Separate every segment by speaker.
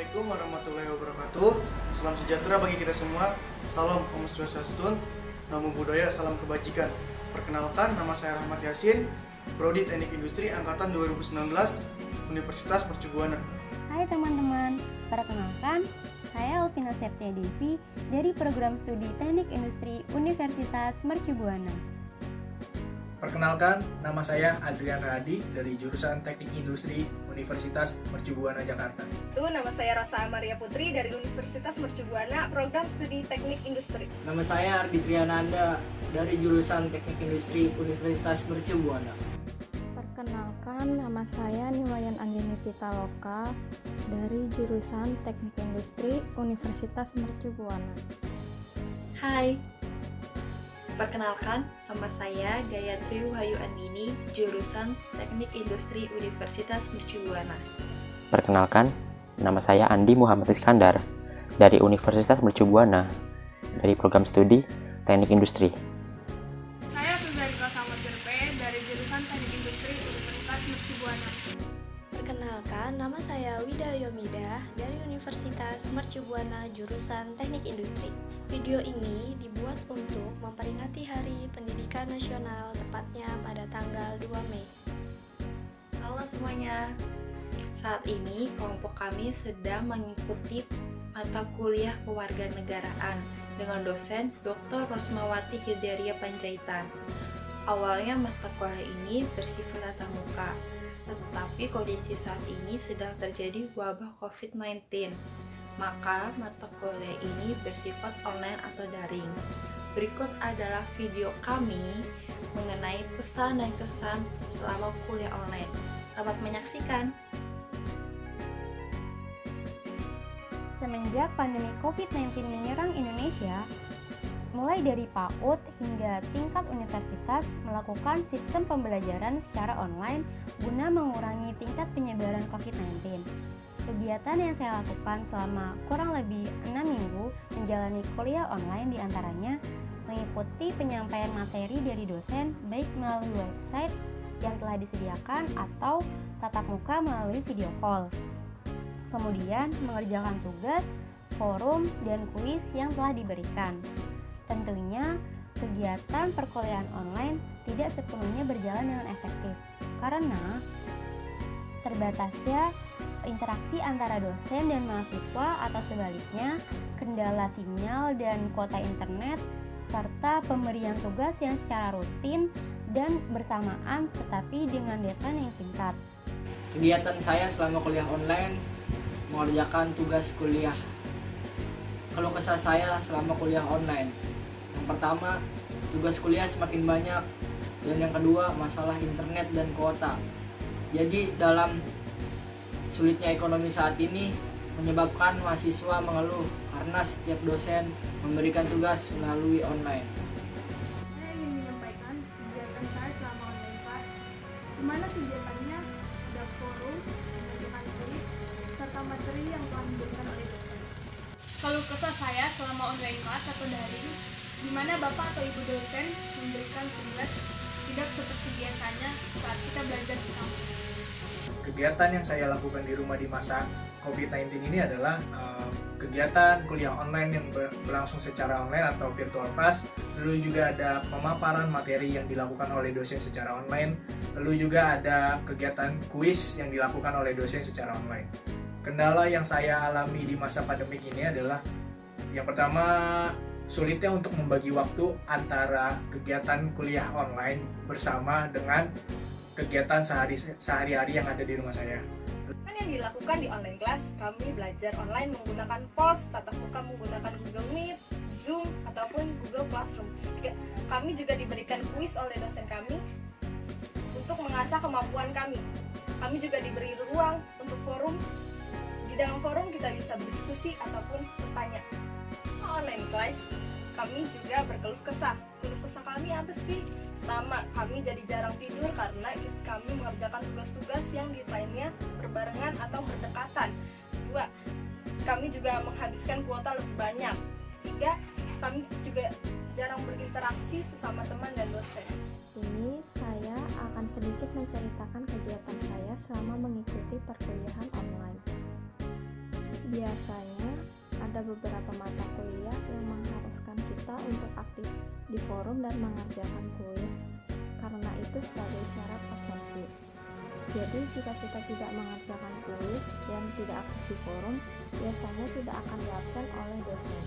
Speaker 1: Assalamualaikum warahmatullahi wabarakatuh. Salam sejahtera bagi kita semua. Salam Om Swastiastu, Namo Buddhaya, salam kebajikan. Perkenalkan, nama saya Rahmat Yasin, Prodi Teknik Industri Angkatan 2019, Universitas Mercu Buana.
Speaker 2: Hai teman-teman, perkenalkan, saya Elvina Septia Devi dari Program Studi Teknik Industri Universitas Mercu Buana.
Speaker 3: Perkenalkan, nama saya Adrian Radi dari jurusan Teknik Industri Universitas Mercu Buana Jakarta.
Speaker 4: Nama saya Rosa Amaria Putri dari Universitas Mercu Buana, Program Studi Teknik Industri.
Speaker 5: Nama saya Ardi Triananda dari jurusan Teknik Industri Universitas Mercu Buana.
Speaker 6: Perkenalkan, nama saya Niwayan Anggini Pitaloka dari jurusan Teknik Industri Universitas Mercu Buana.
Speaker 7: Hai, perkenalkan, nama saya Gayatri Wahyu Andini, jurusan Teknik Industri Universitas Mercu Buana.
Speaker 8: Perkenalkan, nama saya Andi Muhammad Iskandar dari Universitas Mercu Buana dari program studi Teknik Industri.
Speaker 9: Saya Fuzarika Samasirpe dari jurusan Teknik Industri Universitas Mercu Buana.
Speaker 10: Perkenalkan, nama saya Wida Yomida dari Universitas Mercu Buana jurusan Teknik Industri. Video ini dibuat untuk memperingati Hari Pendidikan Nasional, tepatnya pada tanggal 2 Mei.
Speaker 7: Halo semuanya, saat ini kelompok kami sedang mengikuti mata kuliah kewarganegaraan dengan dosen Dr. Rosmawati Hildaria Panjaitan. Awalnya mata kuliah ini bersifat tatap muka, tetapi kondisi saat ini sedang terjadi wabah COVID-19. Maka mata kuliah ini bersifat online atau daring. Berikut adalah video kami mengenai pesan dan kesan selama kuliah online. Selamat menyaksikan.
Speaker 2: Semenjak pandemi COVID-19 menyerang Indonesia, mulai dari PAUD hingga tingkat universitas melakukan sistem pembelajaran secara online guna mengurangi tingkat penyebaran COVID-19. Kegiatan yang saya lakukan selama kurang lebih 6 minggu menjalani kuliah online diantaranya mengikuti penyampaian materi dari dosen baik melalui website yang telah disediakan atau tatap muka melalui video call. Kemudian mengerjakan tugas, forum, dan kuis yang telah diberikan. Tentunya kegiatan perkuliahan online tidak sepenuhnya berjalan dengan efektif karena terbatasnya interaksi antara dosen dan mahasiswa atau sebaliknya, kendala sinyal dan kuota internet, serta pemberian tugas yang secara rutin dan bersamaan tetapi dengan deadline yang singkat.
Speaker 5: Kegiatan saya selama kuliah online mengerjakan tugas kuliah. Keluh kesah saya selama kuliah online. Yang pertama, tugas kuliah semakin banyak, dan yang kedua, masalah internet dan kuota. Jadi dalam sulitnya ekonomi saat ini menyebabkan mahasiswa mengeluh karena setiap dosen memberikan tugas melalui online.
Speaker 9: Saya ingin menyampaikan kegiatan saya selama online class, di mana kegiatannya ada forum, mengajukan kuis, serta materi yang telah diberikan oleh dosen. Keluh kesah saya selama online class atau daring, di mana bapak atau ibu dosen memberikan tugas tidak seperti biasanya saat kita belajar di kampus.
Speaker 3: Kegiatan yang saya lakukan di rumah di masa COVID-19 ini adalah kegiatan kuliah online yang berlangsung secara online atau virtual class. Lalu juga ada pemaparan materi yang dilakukan oleh dosen secara online. Lalu juga ada kegiatan kuis yang dilakukan oleh dosen secara online. Kendala yang saya alami di masa pandemik ini adalah yang pertama, sulitnya untuk membagi waktu antara kegiatan kuliah online bersama dengan kegiatan sehari-hari yang ada di rumah saya.
Speaker 4: Yang dilakukan di online class, kami belajar online menggunakan POS, tatap muka menggunakan Google Meet, Zoom, ataupun Google Classroom. Kami juga diberikan kuis oleh dosen kami untuk mengasah kemampuan kami. Kami juga diberi ruang untuk forum. Di dalam forum kita bisa berdiskusi ataupun bertanya. Online class, kami juga berkeluh kesah. Keluh kesah kami apa sih? Pertama, kami jadi jarang tidur karena kami mengerjakan tugas-tugas yang deadline-nya berbarengan atau berdekatan. 2, kami juga menghabiskan kuota lebih banyak. 3, kami juga jarang berinteraksi sesama teman dan dosen.
Speaker 6: Sini saya akan sedikit menceritakan kegiatan saya selama mengikuti perkuliahan online. Biasanya ada beberapa mata kuliah yang mengharuskan kita untuk aktif di forum dan mengerjakan kuis, karena itu sebagai syarat absensi. Jadi jika kita tidak mengerjakan kuis dan tidak aktif di forum, biasanya tidak akan diabsen oleh dosen.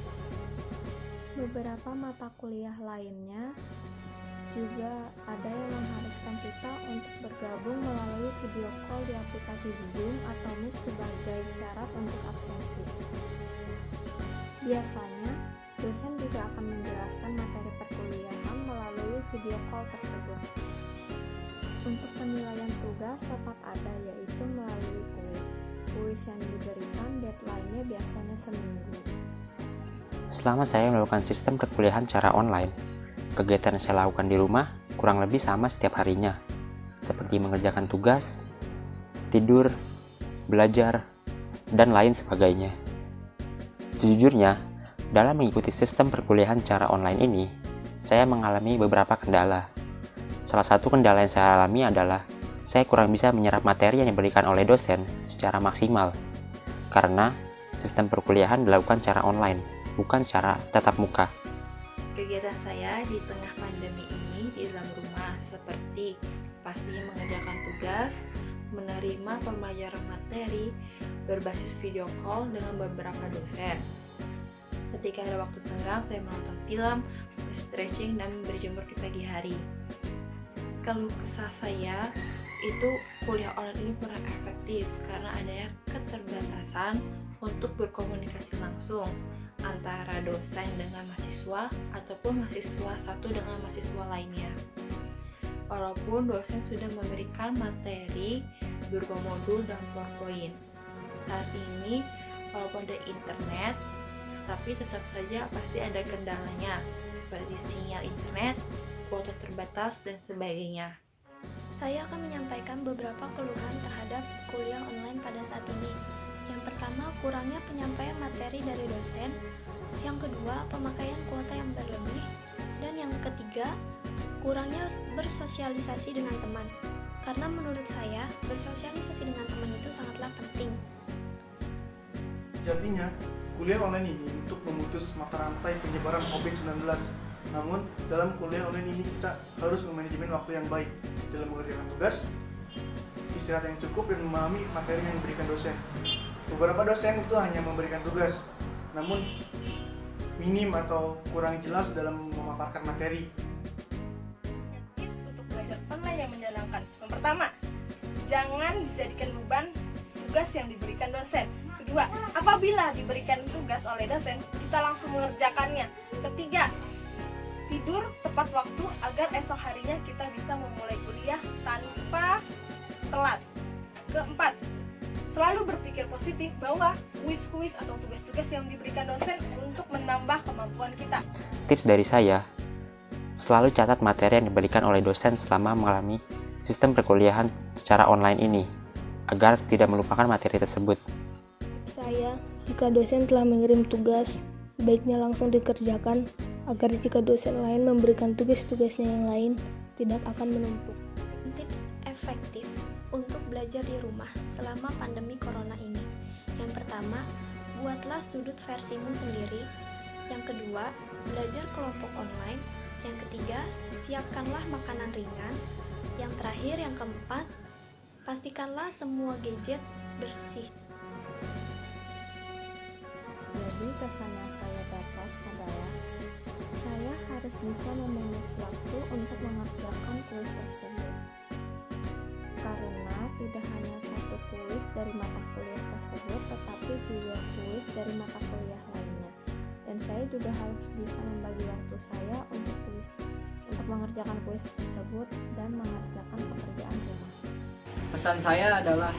Speaker 6: Beberapa mata kuliah lainnya juga ada yang mengharuskan kita untuk bergabung melalui video call di aplikasi Zoom atau Meet sebagai syarat untuk absensi. Biasanya, dosen juga akan menjelaskan materi perkuliahan melalui video call tersebut. Untuk penilaian tugas tetap ada, yaitu melalui kuis. Kuis yang diberikan deadline-nya biasanya seminggu.
Speaker 8: Selama saya melakukan sistem perkuliahan secara online, kegiatan yang saya lakukan di rumah kurang lebih sama setiap harinya, seperti mengerjakan tugas, tidur, belajar, dan lain sebagainya. Sejujurnya, dalam mengikuti sistem perkuliahan secara online ini, saya mengalami beberapa kendala. Salah satu kendala yang saya alami adalah saya kurang bisa menyerap materi yang diberikan oleh dosen secara maksimal, karena sistem perkuliahan dilakukan secara online, bukan secara tatap muka.
Speaker 7: Kegiatan saya di tengah pandemi ini di dalam rumah seperti pastinya mengerjakan tugas, menerima pembelajaran materi berbasis video call dengan beberapa dosen. Ketika ada waktu senggang, saya menonton film, stretching, dan berjemur di pagi hari. Keluh kesah saya itu kuliah online ini kurang efektif karena adanya keterbatasan untuk berkomunikasi langsung antara dosen dengan mahasiswa ataupun mahasiswa satu dengan mahasiswa lainnya. Walaupun dosen sudah memberikan materi berupa modul dan PowerPoint. Saat ini walaupun ada internet, tapi tetap saja pasti ada kendalanya seperti sinyal internet, kuota terbatas, dan sebagainya.
Speaker 10: Saya akan menyampaikan beberapa keluhan terhadap kuliah online pada saat ini. Yang pertama, kurangnya penyampaian materi dari dosen. Yang kedua, pemakaian kuota yang berlebih. Dan yang ketiga, kurangnya bersosialisasi dengan teman. Karena menurut saya, bersosialisasi dengan teman itu sangatlah penting.
Speaker 1: Jadinya, kuliah online ini untuk memutus mata rantai penyebaran COVID-19. Namun, dalam kuliah online ini kita harus memanajemen waktu yang baik dalam mengerjakan tugas, istirahat yang cukup, dan memahami materi yang diberikan dosen. Beberapa dosen itu hanya memberikan tugas, namun minim atau kurang jelas dalam memaparkan materi.
Speaker 4: Tips untuk belajar online yang menyenangkan. Yang pertama, jangan dijadikan beban tugas yang diberikan dosen. Kedua, apabila diberikan tugas oleh dosen, kita langsung mengerjakannya. Ketiga, tidur tepat waktu agar esok harinya kita bisa memulai kuliah tanpa telat. Keempat, selalu berpikir positif bahwa kuis-kuis atau tugas-tugas yang diberikan dosen untuk menambah kemampuan kita.
Speaker 8: Tips dari saya, selalu catat materi yang diberikan oleh dosen selama mengalami sistem perkuliahan secara online ini, agar tidak melupakan materi tersebut.
Speaker 9: Saya, jika dosen telah mengirim tugas, sebaiknya langsung dikerjakan agar jika dosen lain memberikan tugas-tugasnya yang lain, tidak akan menumpuk.
Speaker 10: Tips efektif untuk belajar di rumah selama pandemi corona ini. Yang pertama, buatlah sudut versimu sendiri. Yang kedua, belajar kelompok online. Yang ketiga, siapkanlah makanan ringan. Yang terakhir, yang keempat, pastikanlah semua gadget bersih.
Speaker 6: Jadi kesan yang saya dapat adalah saya harus bisa memanage waktu untuk mengerjakan kuis tersebut. Karena tidak hanya satu kuis dari mata kuliah tersebut, tetapi juga kuis dari mata kuliah lainnya. Dan saya juga harus bisa membagi waktu saya untuk mengerjakan kuis tersebut dan mengerjakan pekerjaan rumah.
Speaker 5: Pesan saya adalah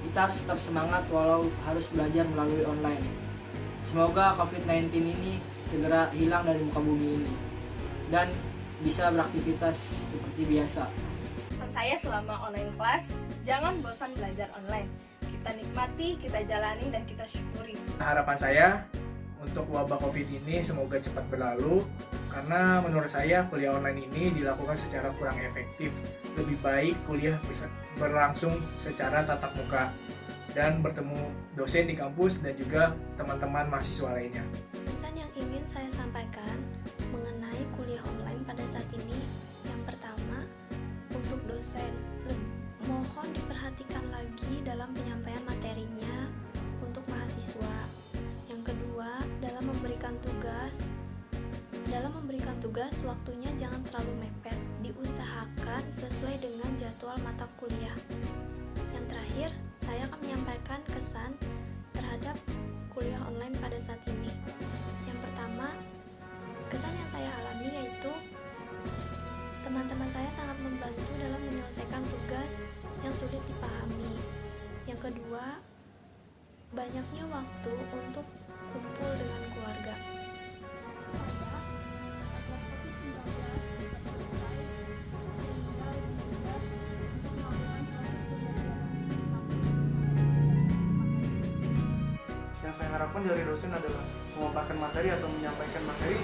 Speaker 5: kita harus tetap semangat walau harus belajar melalui online. Semoga COVID-19 ini segera hilang dari muka bumi ini dan bisa beraktivitas seperti biasa.
Speaker 4: Pesan saya selama online kelas, jangan bosan belajar online. Kita nikmati, kita jalani, dan kita syukuri.
Speaker 3: Harapan saya untuk wabah COVID ini semoga cepat berlalu, karena menurut saya kuliah online ini dilakukan secara kurang efektif. Lebih baik kuliah bisa berlangsung secara tatap muka. dan bertemu dosen di kampus dan juga teman-teman mahasiswa lainnya.
Speaker 10: Pesan yang ingin saya sampaikan mengenai kuliah online pada saat ini, yang pertama, untuk dosen, mohon diperhatikan lagi dalam penyampaian materinya untuk mahasiswa. Yang kedua, dalam memberikan tugas, waktunya jangan terlalu mepet, diusahakan sesuai dengan jadwal mata kuliah. Yang terakhir, saya akan menyampaikan kesan terhadap kuliah online pada saat ini. Yang pertama, kesan yang saya alami yaitu teman-teman saya sangat membantu dalam menyelesaikan tugas yang sulit dipahami. Yang kedua, banyaknya waktu untuk kumpul dengan keluarga.
Speaker 1: Yang saya harapkan dari dosen adalah memaparkan materi atau menyampaikan materi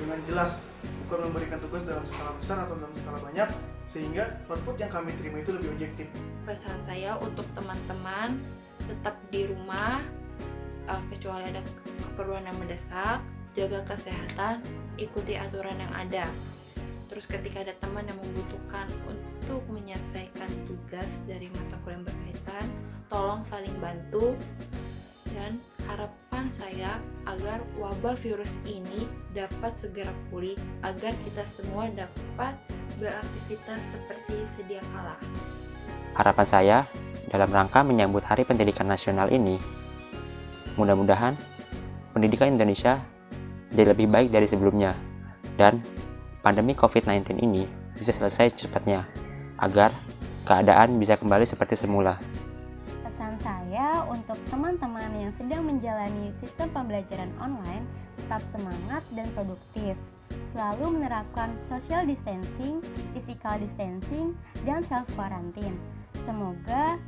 Speaker 1: dengan jelas, bukan memberikan tugas dalam skala besar atau dalam skala banyak, sehingga output yang kami terima itu lebih objektif.
Speaker 7: Pesan saya untuk teman-teman tetap di rumah, kecuali ada keperluan yang mendesak, jaga kesehatan, ikuti aturan yang ada. Terus ketika ada teman yang membutuhkan untuk menyelesaikan tugas dari mata kuliah yang berkaitan, tolong saling bantu. Dan harapan saya agar wabah virus ini dapat segera pulih, agar kita semua dapat beraktivitas seperti sedia kala.
Speaker 8: Harapan saya dalam rangka menyambut Hari Pendidikan Nasional ini, mudah-mudahan pendidikan Indonesia jadi lebih baik dari sebelumnya dan pandemi COVID-19 ini bisa selesai cepatnya agar keadaan bisa kembali seperti semula.
Speaker 2: Pesan saya untuk teman-teman yang sedang menjalani sistem pembelajaran online, tetap semangat dan produktif. Selalu menerapkan social distancing, physical distancing, dan self-quarantine. Semoga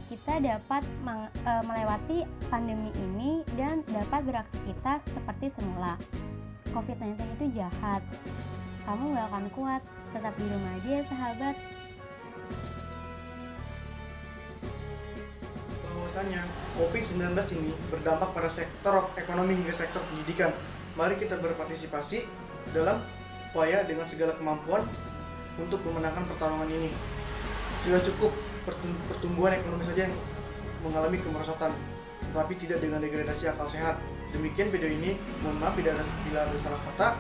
Speaker 2: kita dapat melewati pandemi ini dan dapat beraktivitas seperti semula. COVID-19 itu jahat. Kamu gak akan kuat. Tetap di rumah aja ya sahabat.
Speaker 1: Bahwasannya COVID-19 ini berdampak pada sektor ekonomi hingga sektor pendidikan. Mari kita berpartisipasi dalam upaya dengan segala kemampuan untuk memenangkan pertarungan ini. Sudah cukup pertumbuhan ekonomi saja yang mengalami kemerosotan, tetapi tidak dengan degradasi akal sehat. Demikian video ini, mohon maaf bila ada salah kata.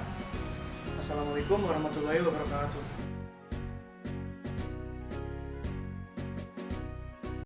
Speaker 1: Assalamualaikum warahmatullahi wabarakatuh.